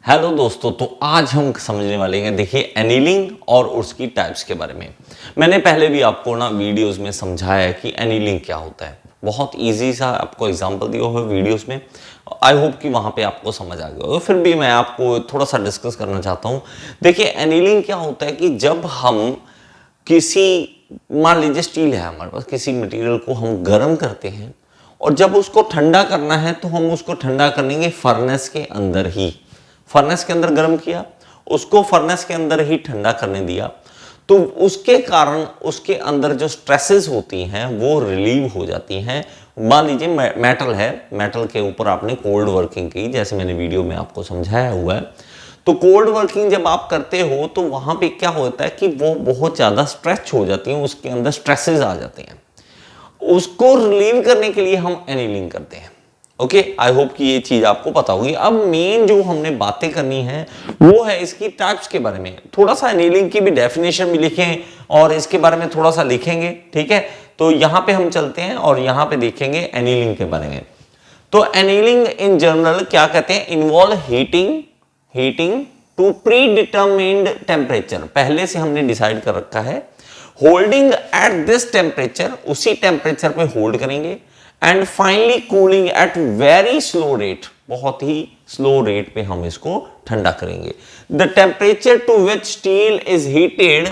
Hello दोस्तों, तो आज हम समझने वाले हैं देखिए एनीलिंग और उसकी टाइप्स के बारे में। मैंने पहले भी आपको ना वीडियोस में समझाया है कि एनीलिंग क्या होता है। बहुत इजी सा आपको एग्जांपल दिया हुआ है वीडियोस में। आई होप कि वहां पे आपको समझ आ गया होगा। फिर भी मैं आपको थोड़ा सा डिस्कस करना चाहता हूँ। देखिए एनीलिंग क्या होता है कि जब हम किसी, मान लीजिए स्टील है हमारे पास, किसी मटेरियल को हम गर्म करते हैं और जब उसको ठंडा करना है तो हम उसको ठंडा करेंगे फर्नेस के अंदर ही। फर्नेस के अंदर गर्म किया, उसको फर्नेस के अंदर ही ठंडा करने दिया, तो उसके कारण उसके अंदर जो स्ट्रेसेस होती हैं वो रिलीव हो जाती हैं। मान लीजिए मेटल है, मेटल के ऊपर आपने कोल्ड वर्किंग की, जैसे मैंने वीडियो में आपको समझाया हुआ है। तो कोल्ड वर्किंग जब आप करते हो तो वहां पे क्या होता है कि वो बहुत ज्यादा स्ट्रेच हो जाती है, उसके अंदर स्ट्रेसेस आ जाते हैं। उसको रिलीव करने के लिए हम एनीलिंग करते हैं। ओके, आई होप कि ये चीज आपको पता होगी। अब मेन जो हमने बातें करनी है वो है इसकी टाइप्स के बारे में। थोड़ा सा एनीलिंग की भी डेफिनेशन भी लिखें और इसके बारे में थोड़ा सा लिखेंगे, ठीक है। तो यहां पे हम चलते हैं और यहां पे देखेंगे एनीलिंग के बारे में। तो एनीलिंग इन जनरल क्या कहते हैं? Involve heating to predetermined temperature. पहले से हमने डिसाइड कर रखा है। होल्डिंग एट दिस टेम्परेचर, उसी टेम्परेचर पे होल्ड करेंगे। And finally cooling at very slow rate, बहुत ही स्लो रेट पे हम इसको ठंडा करेंगे। The temperature to which steel is heated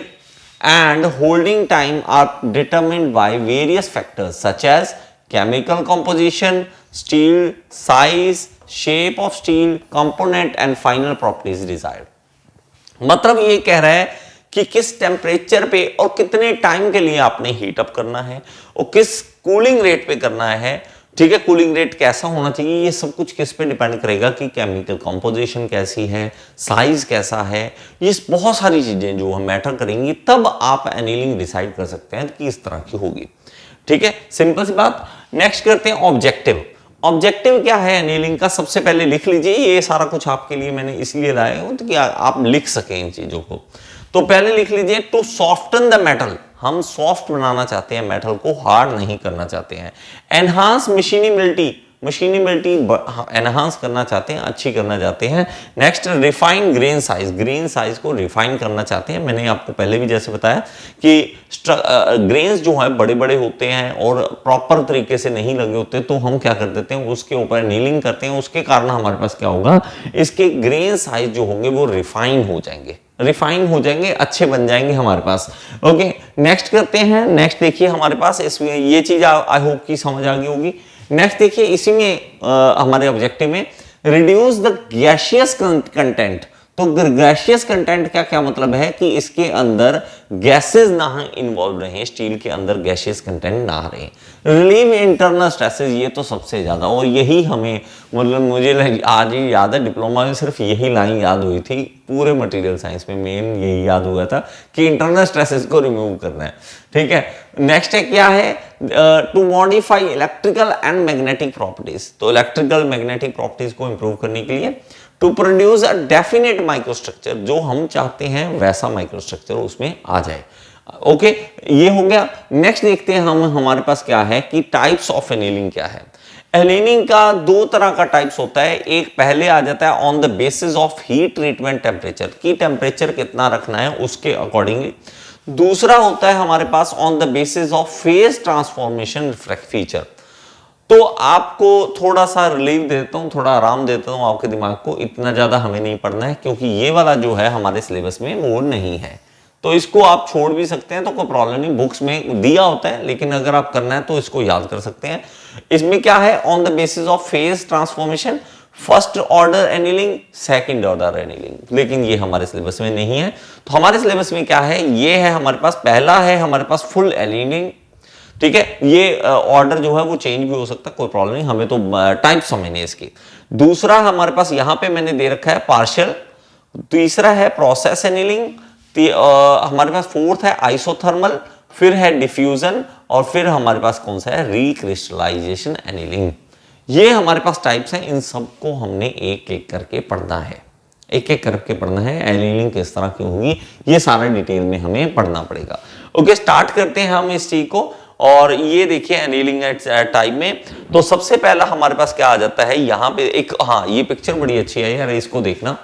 and holding time are determined by various factors such as chemical composition, steel size, shape of steel component and final properties desired. मतलब ये कह रहा है कि किस टेम्परेचर पे और कितने टाइम के लिए आपने हीट अप करना है और किस कूलिंग रेट पे करना है, ठीक है। कूलिंग रेट कैसा होना चाहिए, ये सब कुछ किस पे डिपेंड करेगा कि केमिकल कंपोजिशन कैसी है, साइज कैसा है, ये बहुत सारी चीजें जो हम मैटर करेंगी। तब आप एनीलिंग डिसाइड कर सकते हैं कि इस तरह की होगी, ठीक है। सिंपल सी बात। नेक्स्ट करते हैं ऑब्जेक्टिव। ऑब्जेक्टिव क्या है एनीलिंग का? सबसे पहले लिख लीजिए, ये सारा कुछ आपके लिए मैंने इसलिए लाया हूं तो कि आप लिख सकें इन चीजों को। तो पहले लिख लीजिए टू सॉफ्टन द मेटल, हम सॉफ्ट बनाना चाहते हैं मेटल को, हार्ड नहीं करना चाहते हैं। एनहांस मशीनिबिलिटी एनहांस करना चाहते हैं, अच्छी करना चाहते हैं। नेक्स्ट रिफाइन ग्रेन साइज को रिफाइन करना चाहते हैं। मैंने आपको पहले भी जैसे बताया कि ग्रेन्स जो है बड़े बड़े होते हैं और प्रॉपर तरीके से नहीं लगे होते, तो हम क्या कर देते हैं उसके ऊपर नीलिंग करते हैं। उसके कारण हमारे पास क्या होगा, इसके ग्रेन साइज जो होंगे वो रिफाइन हो जाएंगे, अच्छे बन जाएंगे हमारे पास। ओके, नेक्स्ट करते हैं। नेक्स्ट देखिए हमारे पास इसमें ये चीज आई होप की समझ आ गई होगी। नेक्स्ट देखिए इसी में हमारे ऑब्जेक्टिव में रिड्यूस द गैसियस कंटेंट। तो गैसियस कंटेंट का क्या मतलब है कि इसके अंदर गैसेस ना इन्वॉल्व रहे, स्टील के अंदर गैसियस कंटेंट ना रहे। रिलीव इंटरनल स्ट्रेसेस, ये तो सबसे ज्यादा, और यही हमें मतलब मुझे आज ही याद है, डिप्लोमा में सिर्फ यही लाइन याद हुई थी, पूरे मटेरियल साइंस में मेन यही याद हुआ था कि इंटरनल स्ट्रेसेस को रिमूव करना है, ठीक है। नेक्स्ट है क्या है, to modify electrical and magnetic properties. तो इलेक्ट्रिकल मैग्नेटिक प्रॉपर्टीज को इंप्रूव करने के लिए to produce a definite microstructure, जो हम चाहते हैं वैसा माइक्रोस्ट्रक्चर उसमें आ जाए। ओके, ये हो गया। नेक्स्ट देखते हैं हम, हमारे पास क्या है कि टाइप्स ऑफ एनीलिंग क्या है। एनीलिंग का दो तरह का टाइप्स होता है। एक पहले आ जाता है on the basis of heat treatment temperature, की टेम्परेचर कितना रखना है उसके अकॉर्डिंगली। दूसरा होता है हमारे pass on the basis of phase transformation feature. तो आपको थोड़ा सा रिलीफ देता हूं, थोड़ा आराम देता हूं आपके दिमाग को, इतना ज्यादा हमें नहीं पढ़ना है क्योंकि ये वाला जो है हमारे सिलेबस में वो नहीं है। तो इसको आप छोड़ भी सकते हैं, तो कोई प्रॉब्लम नहीं, बुक्स में दिया होता है, लेकिन अगर आप करना है तो इसको याद कर सकते हैं। इसमें क्या है, on the basis of phase transformation, first order annealing, second order annealing, लेकिन ये हमारे सिलेबस में नहीं है। तो हमारे सिलेबस में क्या है, ये है हमारे पास, पहला है हमारे पास फुल एनीलिंग, ठीक है। ये ऑर्डर जो है वो चेंज भी हो सकता है, कोई प्रॉब्लम नहीं, हमें तो टाइप समझने इसकी। दूसरा हमारे पास यहां पे मैंने दे रखा है पार्शियल। तीसरा है प्रोसेस एनीलिंग। हमारे पास फोर्थ है आइसोथर्मल, फिर है डिफ्यूजन, और फिर हमारे पास कौन सा है, रिक्रिस्टलाइजेशन एनीलिंग। ये हमारे पास टाइप्स हैं, इन सबको हमने एक एक करके पढ़ना है, एक एक करके पढ़ना है। एनीलिंग किस तरह की होगी ये सारा डिटेल में हमें पढ़ना पड़ेगा। ओके, स्टार्ट करते हैं हम इस चीज को। और ये देखिए एनीलिंग टाइप में, तो सबसे पहला हमारे पास क्या आ जाता है, यहाँ पे एक, हाँ ये पिक्चर बड़ी अच्छी है यार, इसको देखना,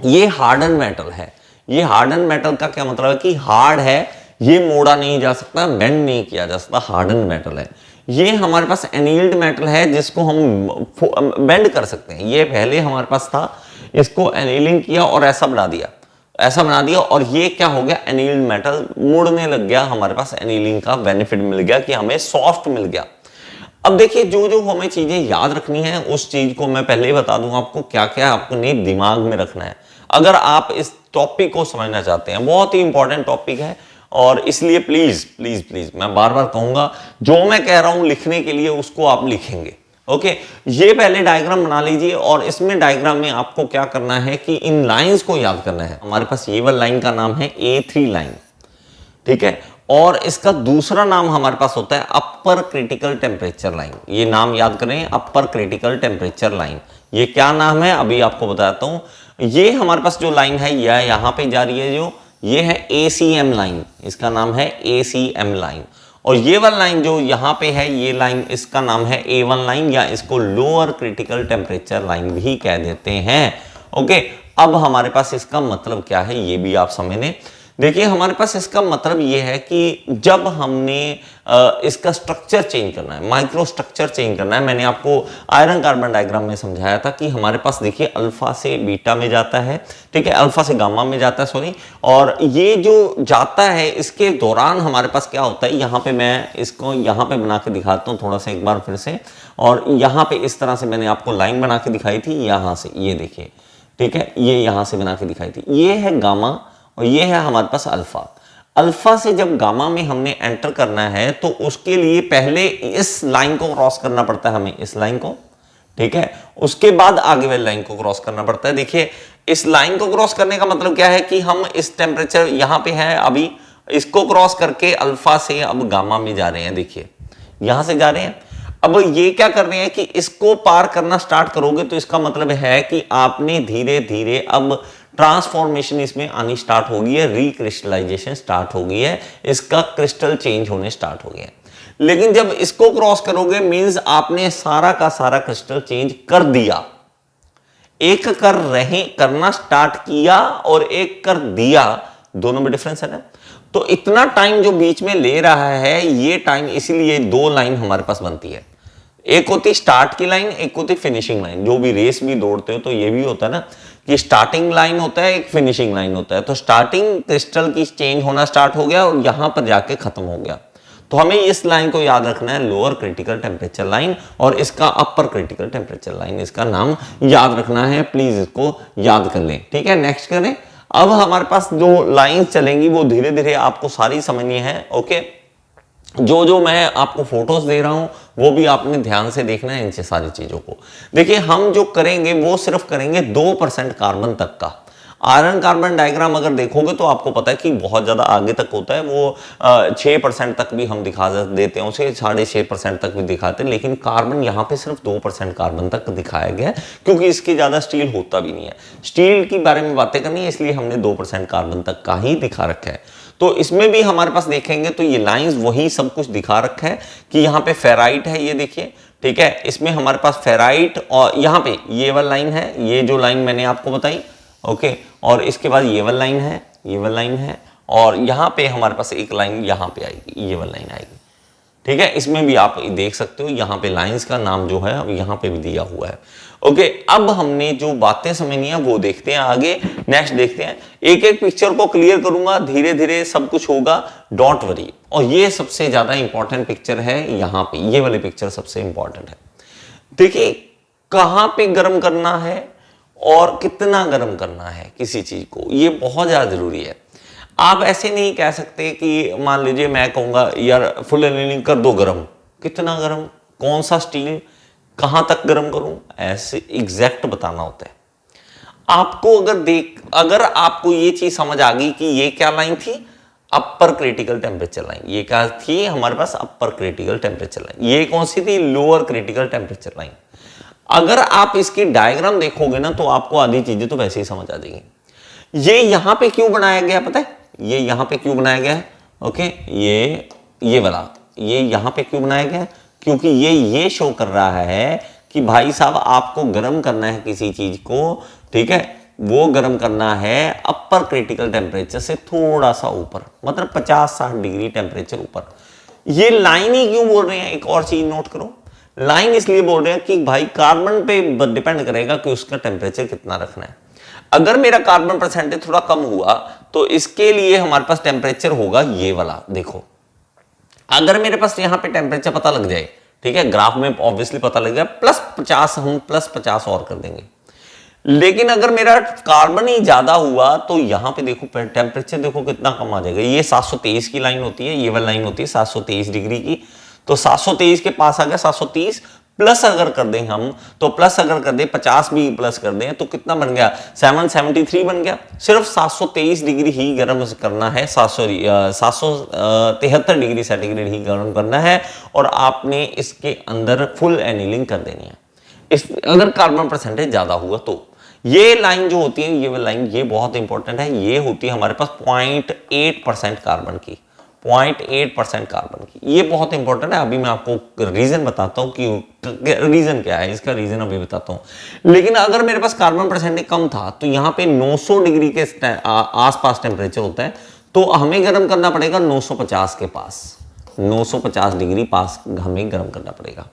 ये हार्डन मेटल है। ये हार्डन मेटल का क्या मतलब है कि हार्ड है, ये मोड़ा नहीं जा सकता, बेंड नहीं किया जा सकता, हार्डन मेटल है। ये हमारे पास एनील्ड मेटल है जिसको हम बेंड कर सकते हैं। ये पहले हमारे पास था, इसको एनीलिंग किया और ऐसा बना दिया, ऐसा बना दिया, और ये क्या हो गया, एनील्ड मेटल मुड़ने लग गया। हमारे पास एनीलिंग का बेनिफिट मिल गया कि हमें सॉफ्ट मिल गया। अब देखिए, जो जो हमें चीजें याद रखनी है उस चीज को मैं पहले ही बता दूं आपको, क्या क्या आपने दिमाग में रखना है अगर आप इस टॉपिक को समझना चाहते हैं। बहुत ही इंपॉर्टेंट टॉपिक है, और इसलिए प्लीज प्लीज प्लीज मैं बार बार कहूंगा, जो मैं कह रहा हूं लिखने के लिए उसको आप लिखेंगे। ओके, ये पहले डायग्राम बना लीजिए, और इसमें डायग्राम में आपको क्या करना है कि इन लाइंस को याद करना है। हमारे पास ये वाली लाइन का नाम है A3 लाइन, ठीक है, और इसका दूसरा नाम हमारे पास होता है अपर क्रिटिकल टेम्परेचर लाइन। ये नाम याद करें, अपर क्रिटिकल टेम्परेचर लाइन। ये क्या नाम है अभी आपको बताता हूं। ये हमारे पास जो लाइन है यह यहां पे जा रही है, जो ये है ACM लाइन, इसका नाम है ACM लाइन। और ये वाला लाइन जो यहाँ पे है, ये लाइन, इसका नाम है A1 लाइन, या इसको लोअर क्रिटिकल टेम्परेचर लाइन भी कह देते हैं। ओके, अब हमारे पास इसका मतलब क्या है ये भी आप समझ लें। देखिए, हमारे पास इसका मतलब ये है कि जब हमने इसका स्ट्रक्चर चेंज करना है, माइक्रो स्ट्रक्चर चेंज करना है, मैंने आपको आयरन कार्बन डायग्राम में समझाया था कि हमारे पास देखिए अल्फा से बीटा में जाता है, ठीक है, अल्फा से गामा में जाता है, सॉरी, और ये जो जाता है इसके दौरान हमारे पास क्या होता है, यहाँ पे मैं इसको यहाँ पे बना के दिखाता हूँ थोड़ा सा एक बार फिर से, और यहाँ पे इस तरह से मैंने आपको लाइन बना के दिखाई थी, यहाँ से ये देखिए, ठीक है, ये यहाँ से बना के दिखाई थी, ये है गामा और ये है हमारे पास अल्फा। अल्फा से जब गामा में हमने एंटर करना है तो उसके लिए पहले इस लाइन को क्रॉस करना पड़ता है हमें, इस लाइन को, ठीक है, उसके बाद आगे वाली लाइन को क्रॉस करना पड़ता है। देखिए, इस लाइन को क्रॉस करने का मतलब क्या है कि हम इस टेम्परेचर यहाँ पे है अभी, इसको क्रॉस करके अल्फा से अब गामा में जा रहे हैं। देखिए, यहां से जा रहे हैं। अब ये क्या कर रहे हैं कि इसको पार करना स्टार्ट करोगे तो इसका मतलब है कि आपने धीरे धीरे अब ट्रांसफॉर्मेशन इसमें आनी स्टार्ट हो गई है, रिक्रिस्टलाइजेशन स्टार्ट हो गई है, इसका क्रिस्टल चेंज होने स्टार्ट हो गया है। लेकिन जब इसको क्रॉस करोगे मींस आपने सारा का सारा क्रिस्टल चेंज कर दिया। एक करना स्टार्ट किया और एक कर दिया, दोनों में डिफरेंस है ना। तो इतना टाइम जो बीच में ले रहा है, ये टाइम, इसीलिए दो लाइन हमारे पास बनती है, एक होती स्टार्ट की लाइन, एक होती फिनिशिंग लाइन। जो भी रेस भी दौड़ते हो तो ये भी होता है ना कि स्टार्टिंग लाइन होता है, एक फिनिशिंग लाइन होता है। तो स्टार्टिंग क्रिस्टल की चेंज होना स्टार्ट हो गया और यहां पर जाके खत्म हो गया। तो हमें इस लाइन को याद रखना है, लोअर क्रिटिकल टेम्परेचर लाइन, और इसका अपर क्रिटिकल टेम्परेचर लाइन, इसका नाम याद रखना है। प्लीज इसको याद कर लें, ठीक है। नेक्स्ट करें। अब हमारे पास जो लाइन चलेंगी वो धीरे धीरे आपको सारी समझनी है। ओके, जो जो मैं आपको फोटोज दे रहा हूं वो भी आपने ध्यान से देखना है इन सारी चीजों को। देखिए, हम जो करेंगे वो सिर्फ करेंगे 2% कार्बन तक का। आयरन कार्बन डायग्राम अगर देखोगे तो आपको पता है कि बहुत ज्यादा आगे तक होता है, वो 6% तक भी हम दिखा देते हैं उसे, 6.5% तक भी दिखाते हैं। लेकिन कार्बन यहाँ पे सिर्फ 2% कार्बन तक दिखाया गया है, क्योंकि इसकी ज्यादा स्टील होता भी नहीं है। स्टील की बारे में बातें करनी है, इसलिए हमने 2% कार्बन तक का ही दिखा रखा है। तो इसमें भी हमारे पास देखेंगे तो ये लाइंस वही सब कुछ दिखा रखा है कि यहाँ पे फेराइट है, ये देखिए, ठीक है। इसमें हमारे पास फेराइट, और यहाँ पे ये वाला लाइन है, ये जो लाइन मैंने आपको बताई, ओके, और इसके बाद ये वाला लाइन है, ये वाला लाइन है, और यहाँ पे हमारे पास एक लाइन यहाँ पे आएगी, ये वाला लाइन आएगी, ठीक है। इसमें भी आप देख सकते हो, यहाँ पे लाइंस का नाम जो है अब यहाँ पे भी दिया हुआ है। ओके, अब हमने जो बातें समझनी है वो देखते हैं आगे। नेक्स्ट देखते हैं, एक एक पिक्चर को क्लियर करूंगा, धीरे धीरे सब कुछ होगा, डोंट वरी। और ये सबसे ज्यादा इंपॉर्टेंट पिक्चर है, यहाँ पे ये वाली पिक्चर सबसे इंपॉर्टेंट है। देखिए, कहां पे गर्म करना है और कितना गर्म करना है किसी चीज को, ये बहुत ज्यादा जरूरी है। आप ऐसे नहीं कह सकते कि मान लीजिए मैं कहूंगा यार फुल एनीलिंग कर दो गर्म, कितना गर्म, कौन सा स्टील, कहां तक गर्म करूं, ऐसे एग्जैक्ट बताना होता है आपको। अगर आपको ये चीज समझ आ गई कि ये क्या लाइन थी, अपर क्रिटिकल टेम्परेचर लाइन, ये क्या थी हमारे पास, अपर क्रिटिकल टेम्परेचर लाइन। ये कौन सी थी, लोअर क्रिटिकल टेम्परेचर लाइन। अगर आप इसकी डायग्राम देखोगे ना तो आपको आधी चीजें तो वैसे ही समझ आ जाएंगी। ये यहां पे क्यों बनाया गया पता है, ये यहां पे क्यों बनाया गया है, ओके, ये वाला, ये यहां पे क्यों बनाया गया है, क्योंकि ये शो कर रहा है कि भाई साहब आपको गर्म करना है किसी चीज को, ठीक है, वो गर्म करना है अपर क्रिटिकल टेम्परेचर से थोड़ा सा ऊपर, मतलब 50-60 डिग्री टेम्परेचर ऊपर। ये लाइन ही क्यों बोल रहे हैं, एक और चीज नोट करो, लाइन इसलिए बोल रहे हैं कि भाई कार्बन पे डिपेंड करेगा कि उसका टेम्परेचर कितना रखना है। अगर मेरा कार्बन परसेंटेज थोड़ा कम हुआ तो इसके लिए हमारे पास टेम्परेचर होगा ये वाला, देखो अगर मेरे पास यहां पे टेम्परेचर पता लग जाए, ठीक है, ग्राफ में ऑब्वियसली पता लग जाए, +50 हम +50 और कर देंगे। लेकिन अगर मेरा कार्बन ही ज्यादा हुआ तो यहां पे देखो टेम्परेचर देखो कितना कम आ जाएगा। ये 723 की लाइन होती है, ये वाली लाइन होती है 723 डिग्री की, तो 723 के पास आ गया 730 प्लस अगर कर दें हम, तो प्लस अगर कर दें 50 भी प्लस कर दें तो कितना बन गया 773 बन गया। सिर्फ 723 डिग्री ही गर्म करना है, 773 डिग्री सेंटीग्रेड ही गर्म करना है और आपने इसके अंदर फुल एनीलिंग कर देनी है। इस अगर कार्बन परसेंटेज ज्यादा हुआ तो ये लाइन जो होती है, ये वाली लाइन, ये बहुत इंपॉर्टेंट है, ये होती है हमारे पास 0.8% कार्बन की, 0.8% कार्बन की, ये बहुत इंपॉर्टेंट है। अभी मैं आपको रीजन बताता हूं कि रीजन क्या है, इसका रीजन अभी बताता हूं। लेकिन अगर मेरे पास कार्बन परसेंटेज कम था तो यहां पे 900 डिग्री के आसपास टेम्परेचर होता है, तो हमें गर्म करना पड़ेगा 950 के पास, 950 डिग्री पास हमें गर्म करना पड़ेगा।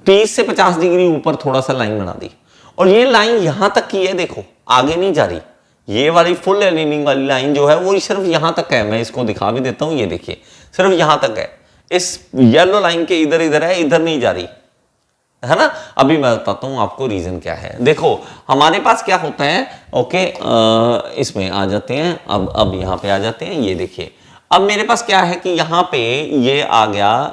30 से 50 डिग्री ऊपर थोड़ा सा लाइन बना दी और ये लाइन यहां तक की है, देखो आगे नहीं जा रही। ये वाली फुल एनीलिंग वाली लाइन जो है वो सिर्फ यहां तक है, मैं इसको दिखा भी देता हूं, ये देखिए सिर्फ यहां तक है। इस येलो लाइन के इधर इधर है, इधर नहीं जा रही है ना। अभी मैं बताता हूं आपको रीजन क्या है। देखो हमारे पास क्या होता है, ओके इसमें आ जाते हैं, अब यहां पे आ जाते हैं, ये देखिए अब मेरे पास क्या है कि यहां पे ये आ गया,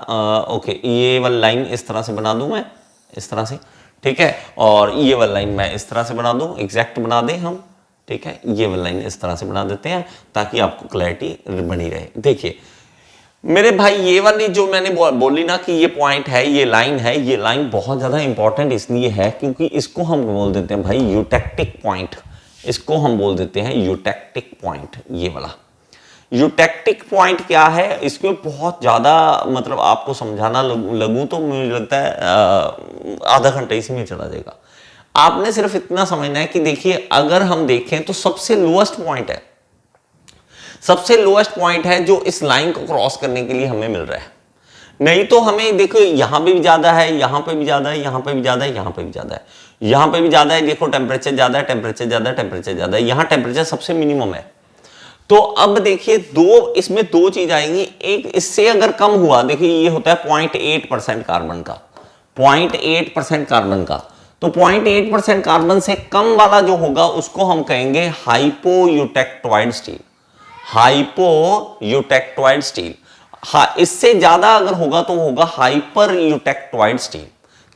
ओके ये वाली लाइन इस तरह से बना दूं मैं, इस तरह से, ठीक है, और ये वाली लाइन मैं इस तरह से बना दूं, एग्जैक्ट बना दें हम, ठीक है, ये वाली लाइन इस तरह से बना देते हैं ताकि आपको क्लैरिटी बनी रहे। देखिए मेरे भाई ये वाली जो मैंने बोली ना कि ये पॉइंट है, ये लाइन है, ये लाइन बहुत ज्यादा इंपॉर्टेंट इसलिए है क्योंकि इसको हम बोल देते हैं भाई यूटेक्टिक पॉइंट, इसको हम बोल देते हैं यूटेक्टिक पॉइंट। ये वाला यूटेक्टिक पॉइंट क्या है, इसको बहुत ज्यादा मतलब आपको समझाना लगूं तो मुझे लगता है आधा घंटा इसी में चला जाएगा। आपने सिर्फ इतना समझना है कि देखिए अगर हम देखें तो सबसे लोएस्ट पॉइंट है, सबसे लोएस्ट पॉइंट है जो इस लाइन को क्रॉस करने के लिए हमें मिल रहा है। नहीं तो हमें देखो यहां पे भी ज्यादा है, यहां पे भी ज्यादा है, यहां पे भी ज्यादा है, यहां पे भी ज्यादा है, यहां पे भी ज्यादा है, देखो टेम्परेचर ज्यादा है, टेम्परेचर ज्यादा है, टेम्परेचर ज्यादा है, यहां टेम्परेचर सबसे मिनिमम है। तो अब देखिए इसमें दो चीज आएंगी, एक इससे अगर कम हुआ, देखिए ये होता है 0.8% कार्बन का, 0.8% कार्बन का, तो 0.8% कार्बन से कम वाला जो होगा उसको हम कहेंगे हाइपोयूटेक्टोइड स्टील, हाइपोयूटेक्टोइड स्टील। इससे ज्यादा अगर होगा तो होगा हाइपर यूटेक्टोइड स्टील।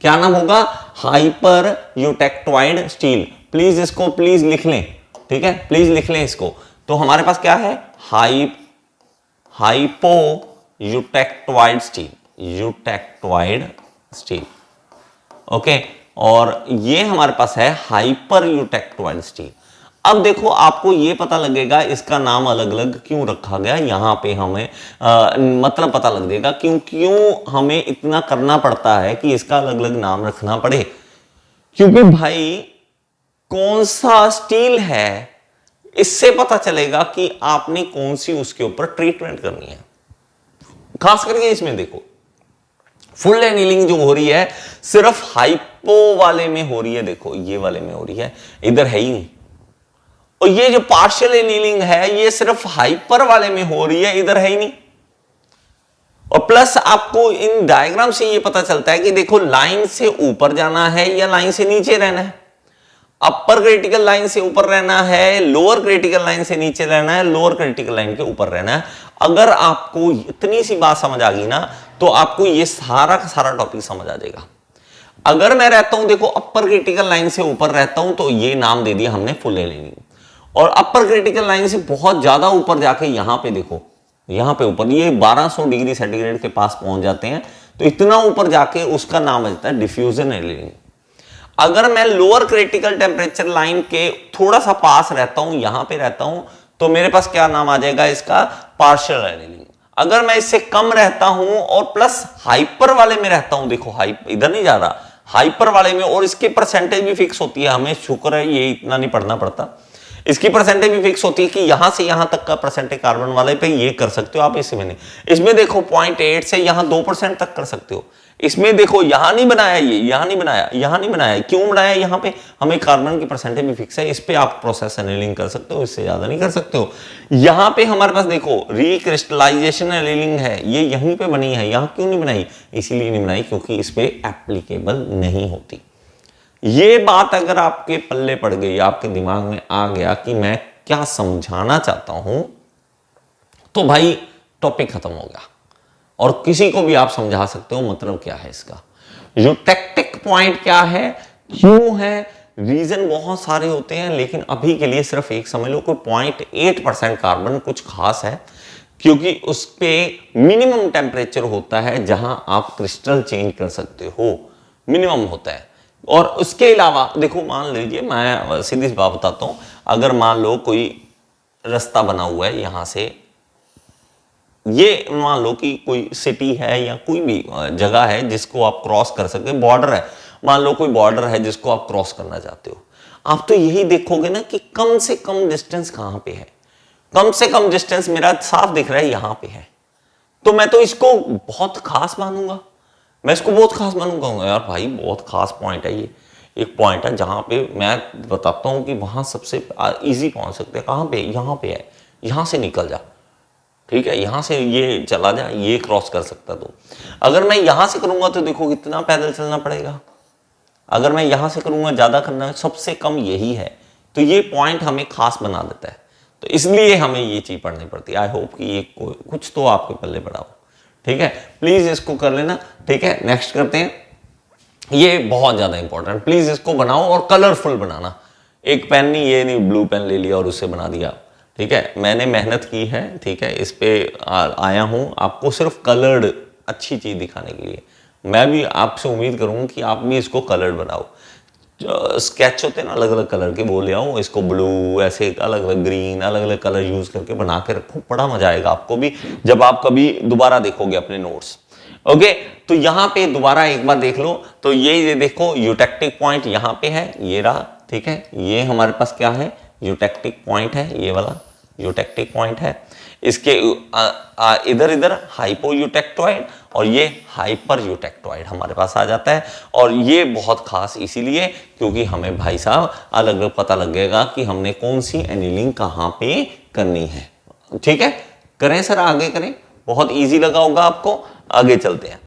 क्या नाम होगा, हाइपर यूटेक्टोइड स्टील। प्लीज इसको प्लीज लिख लें, ठीक है, प्लीज लिख लें इसको। तो हमारे पास क्या है, hypo eutectoid steel, eutectoid steel, okay, और ये हमारे पास है हाइपर यूटेक्टोइड स्टील। अब देखो आपको ये पता लगेगा इसका नाम अलग अलग क्यों रखा गया, यहां पे हमें मतलब पता लग जाएगा क्यों हमें इतना करना पड़ता है कि इसका अलग अलग नाम रखना पड़े। क्योंकि भाई कौन सा स्टील है इससे पता चलेगा कि आपने कौन सी उसके ऊपर ट्रीटमेंट करनी है। खास करके इसमें देखो फुल एनीलिंग जो हो रही है सिर्फ हाइपो वाले में हो रही है, देखो ये वाले में हो रही है, इधर है ही नहीं। और ये जो पार्शियल एनीलिंग है ये सिर्फ हाइपर वाले में हो रही है, इधर है ही नहीं। और प्लस आपको इन डायग्राम से ये पता चलता है कि देखो लाइन से ऊपर जाना है या लाइन से नीचे रहना है, अपर क्रिटिकल लाइन से ऊपर रहना है, लोअर क्रिटिकल लाइन से नीचे रहना है, लोअर क्रिटिकल लाइन के ऊपर रहना है। अगर आपको इतनी सी बात समझ आ गई ना तो आपको ये सारा का सारा टॉपिक समझ आ जाएगा। अगर मैं रहता हूं देखो अपर क्रिटिकल लाइन से ऊपर रहता हूं तो ये नाम दे दिया हमने फुल एनीलिंग, और अपर क्रिटिकल लाइन से बहुत ज्यादा ऊपर जाके यहां पे देखो, यहां पे ऊपर ये 1200 डिग्री सेंटीग्रेड के पास पहुंच जाते हैं, तो इतना ऊपर जाके उसका नाम आ जाता है डिफ्यूजन एनीलिंग। अगर मैं लोअर क्रिटिकल टेम्परेचर लाइन के थोड़ा सा पास रहता हूं, यहां पे रहता हूं, तो मेरे पास क्या नाम आ जाएगा इसका, पार्शियल एनीलिंग। अगर मैं इससे कम रहता हूं और प्लस हाइपर वाले में रहता हूं, देखो हाइप इधर नहीं जा रहा, हाइपर वाले में, और इसकी परसेंटेज भी फिक्स होती है, हमें शुक्र है ये इतना नहीं पढ़ना पड़ता। इसकी परसेंटेज भी फिक्स होती है कि यहां से यहां तक का परसेंटेज कार्बन वाले पे ये कर सकते हो आप, इसमें नहीं। इसमें देखो 0.8 से यहां 2% तक कर सकते हो। इसमें देखो यहां नहीं बनाया, ये यहां नहीं बनाया, यहां नहीं बनाया, क्यों बनाया? यहां पे हमें कार्बन की परसेंटेज भी फिक्स है, इस पे आप प्रोसेस एनीलिंग कर सकते हो, इससे ज्यादा नहीं कर सकते हो। यहां पे हमारे पास देखो रिक्रिस्टलाइजेशन एनीलिंग है, ये यहीं पे बनी है, यहां क्यों नहीं बनाई? इसीलिए नहीं बनाई क्योंकि इस पे एप्लीकेबल नहीं होती। ये बात अगर आपके पल्ले पड़ गई, आपके दिमाग में आ गया कि मैं क्या समझाना चाहता हूं, तो भाई टॉपिक खत्म हो गया, और किसी को भी आप समझा सकते हो मतलब क्या है इसका। यूटेक्टिक पॉइंट क्या है, क्यों है, रीजन बहुत सारे होते हैं, लेकिन अभी के लिए सिर्फ एक समझ लो कि 0.8% कार्बन कुछ खास है, क्योंकि उस पे मिनिमम टेम्परेचर होता है जहां आप क्रिस्टल चेंज कर सकते हो, मिनिमम होता है। और उसके अलावा देखो, मान लीजिए मैं सीधी सी बात बताता हूं, अगर मान लो कोई रास्ता बना हुआ है यहां से, ये मान लो कि कोई सिटी है या कोई भी जगह है जिसको आप क्रॉस कर सकते हैं, बॉर्डर है, मान लो कोई बॉर्डर है जिसको आप क्रॉस करना चाहते हो, आप तो यही देखोगे ना कि कम से कम डिस्टेंस कहां पे है। कम से कम डिस्टेंस मेरा साफ दिख रहा है यहां पे है, तो मैं तो इसको बहुत खास मानूंगा, मैं इसको बहुत खास मानूंगा। यार भाई बहुत खास पॉइंट है ये, एक पॉइंट है जहां पे मैं बताता हूं कि वहां सबसे इजी पहुंच सकते हैं। कहां पे? यहां पे है, यहां से निकल जा, ठीक है, यहां से ये चला जा, ये क्रॉस कर सकता। तो अगर मैं यहां से करूंगा तो देखो कितना पैदल चलना पड़ेगा, अगर मैं यहां से करूंगा ज्यादा करना है, सबसे कम यही है। तो ये पॉइंट हमें खास बना देता है, तो इसलिए हमें ये चीज पढ़नी पड़ती है। आई होप कि ये कुछ तो आपके पल्ले पड़ा हो, ठीक है, प्लीज इसको कर लेना, ठीक है। नेक्स्ट करते हैं, ये बहुत ज्यादा इंपॉर्टेंट, प्लीज इसको बनाओ और कलरफुल बनाना। एक पेन नहीं, ये नहीं ब्लू पेन ले लिया और उससे बना दिया, ठीक है, मैंने मेहनत की है, ठीक है, इस पे आया हूं आपको सिर्फ कलर्ड अच्छी चीज दिखाने के लिए। मैं भी आपसे उम्मीद करूंगा कि आप भी इसको कलर्ड बनाओ। स्केच होते हैं ना अलग अलग कलर के, वो ले आओ, इसको ब्लू, ऐसे अलग अलग ग्रीन, अलग अलग कलर यूज करके बना के रखो, बड़ा मजा आएगा आपको भी जब आप कभी दोबारा देखोगे अपने नोट्स। ओके, तो यहाँ पे दोबारा एक बार देख लो, तो ये देखो यूटेक्टिक पॉइंट यहाँ पे है, ये रहा, ठीक है, ये हमारे पास क्या है, यूटेक्टिक पॉइंट है, ये वाला यूटेक्टिक पॉइंट है। इसके इधर इधर हाइपो यूटेक्टोइड और ये हाइपर यूटेक्टोइड हमारे पास आ जाता है। और ये बहुत खास इसीलिए क्योंकि हमें भाई साहब अलग अलग पता लगेगा कि हमने कौन सी एनीलिंग कहाँ पे करनी है, ठीक है। करें सर, आगे करें, बहुत इजी लगा होगा आपको, आगे चलते हैं।